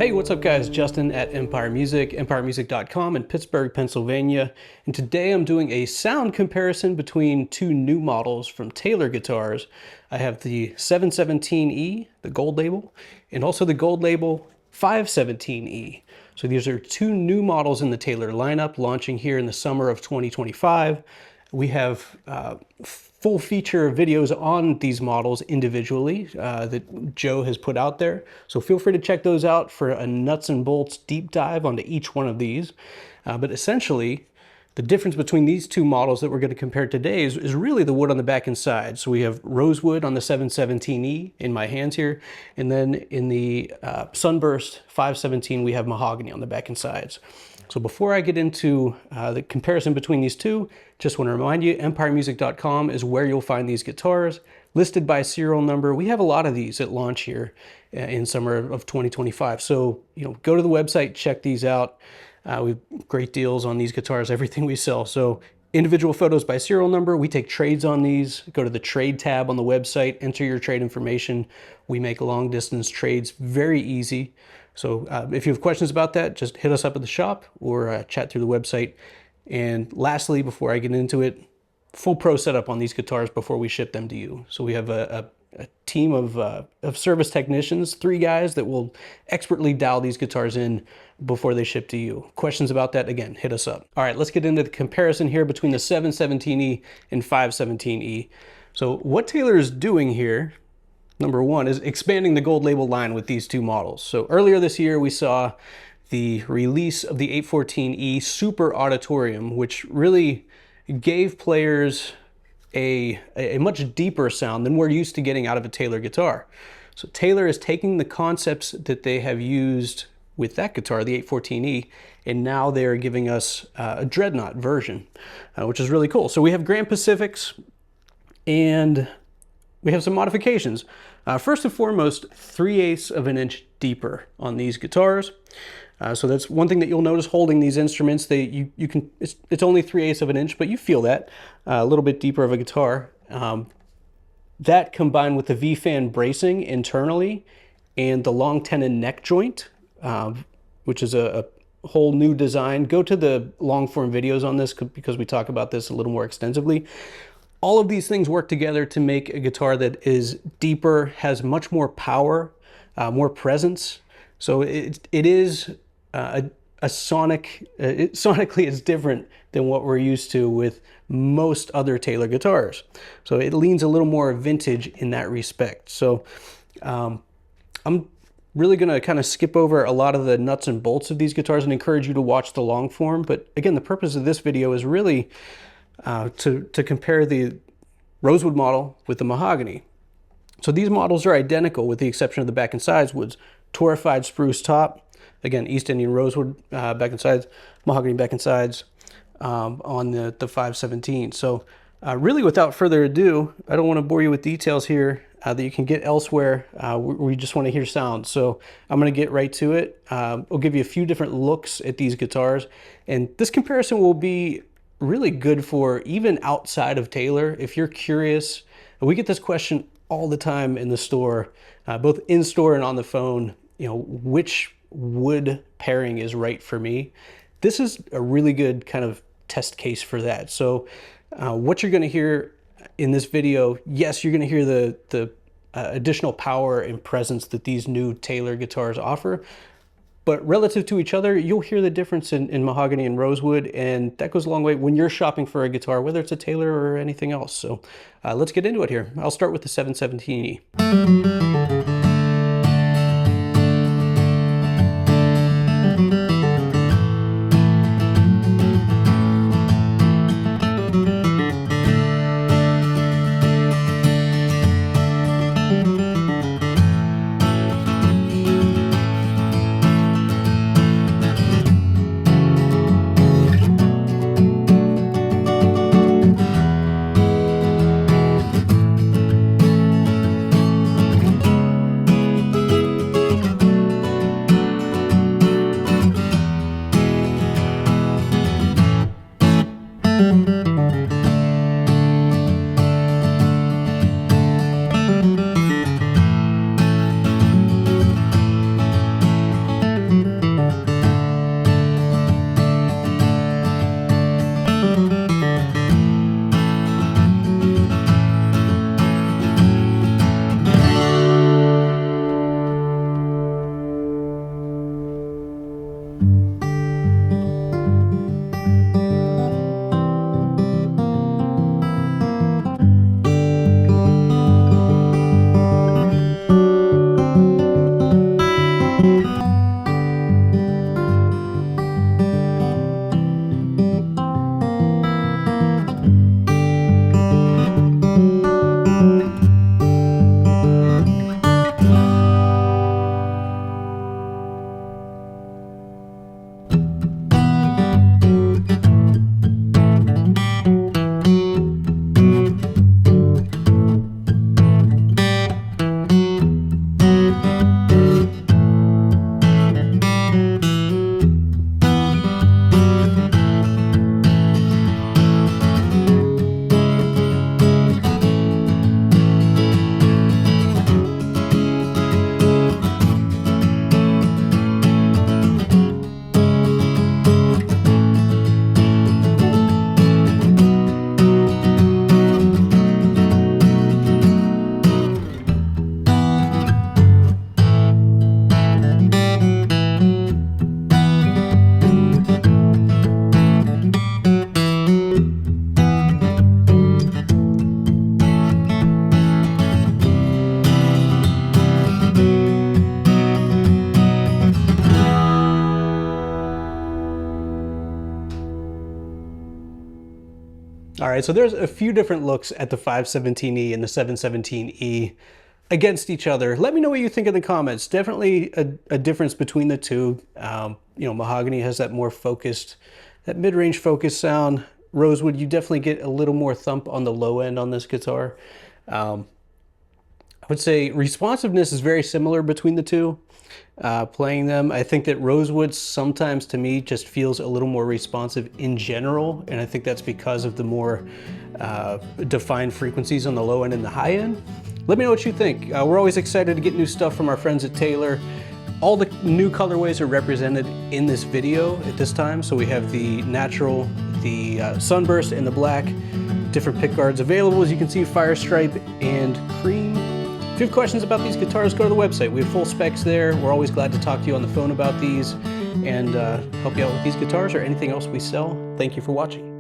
Hey, what's up guys? Justin at Empire Music, empiremusic.com in Pittsburgh, Pennsylvania. And today I'm doing a sound comparison between two new models from Taylor guitars. I have the 717E, the gold label, and also the gold label 517E. So these are two new models in the Taylor lineup launching here in the summer of 2025. We have full feature videos on these models individually that Joe has put out there. So feel free to check those out for a nuts and bolts deep dive onto each one of these. But essentially, the difference between these two models that we're going to compare today is really the wood on the back and side. So we have rosewood on the 717E in my hands here, and then in the Sunburst 517 we have mahogany on the back and sides. So before I get into the comparison between these two, just want to remind you, empiremusic.com is where you'll find these guitars listed by serial number. We have a lot of these at launch here in summer of 2025. So, go to the website, check these out. We have great deals on these guitars, everything we sell. So individual photos by serial number, we take trades on these. Go to the trade tab on the website, enter your trade information. We make long distance trades very easy. So if you have questions about that, just hit us up at the shop or chat through the website. And lastly, before I get into it, full pro setup on these guitars before we ship them to you. So we have a team of service technicians, 3 guys that will expertly dial these guitars in before they ship to you. Questions about that, again, hit us up. All right, let's get into the comparison here between the 717E and 517E. So what Taylor is doing here, number one, is expanding the gold label line with these two models. So earlier this year, we saw the release of the 814E Super Auditorium, which really gave players a much deeper sound than we're used to getting out of a Taylor guitar. So Taylor is taking the concepts that they have used with that guitar, the 814E, and now they're giving us a Dreadnought version, which is really cool. So we have Grand Pacifics, and we have some modifications. First and foremost, 3/8 of an inch deeper on these guitars. So that's one thing that you'll notice holding these instruments. It's only 3/8 of an inch, but you feel that a little bit deeper of a guitar. That combined with the V-fan bracing internally and the long tenon neck joint, which is a whole new design. Go to the long form videos on this because we talk about this a little more extensively. All of these things work together to make a guitar that is deeper, has much more power, more presence. So it is a sonic, sonically it's different than what we're used to with most other Taylor guitars. So it leans a little more vintage in that respect. So I'm really going to kind of skip over a lot of the nuts and bolts of these guitars and encourage you to watch the long form. But again, the purpose of this video is really to compare the rosewood model with the mahogany. So these models are identical with the exception of the back and sides woods. Torrefied spruce top, again, East Indian rosewood back and sides, mahogany back and sides on the 517. So really without further ado, I don't want to bore you with details here that you can get elsewhere. We just want to hear sound. So I'm going to get right to it. I'll give you a few different looks at these guitars, and this comparison will be really good for even outside of Taylor. If you're curious, we get this question all the time in the store, both in store and on the phone, which wood pairing is right for me. This is a really good kind of test case for that. So what you're going to hear in this video, yes, you're going to hear the additional power and presence that these new Taylor guitars offer. But relative to each other, you'll hear the difference in mahogany and rosewood, and that goes a long way when you're shopping for a guitar, whether it's a Taylor or anything else. So let's get into it here. I'll start with the 717E. All right, so there's a few different looks at the 517E and the 717E against each other. Let me know what you think in the comments. Definitely a difference between the two. You know, mahogany has that more focused, that mid-range focused sound. Rosewood, you definitely get a little more thump on the low end on this guitar. I would say responsiveness is very similar between the two. Playing them, I think that Rosewood sometimes to me just feels a little more responsive in general, and I think that's because of the more defined frequencies on the low end and the high end. Let me know what you think. We're always excited to get new stuff from our friends at Taylor. All the new colorways are represented in this video at this time. So we have the natural, the sunburst, and the black. Different pick guards available, as you can see, fire stripe and cream. If you have questions about these guitars, go to the website. We have full specs there. We're always glad to talk to you on the phone about these and help you out with these guitars or anything else we sell. Thank you for watching.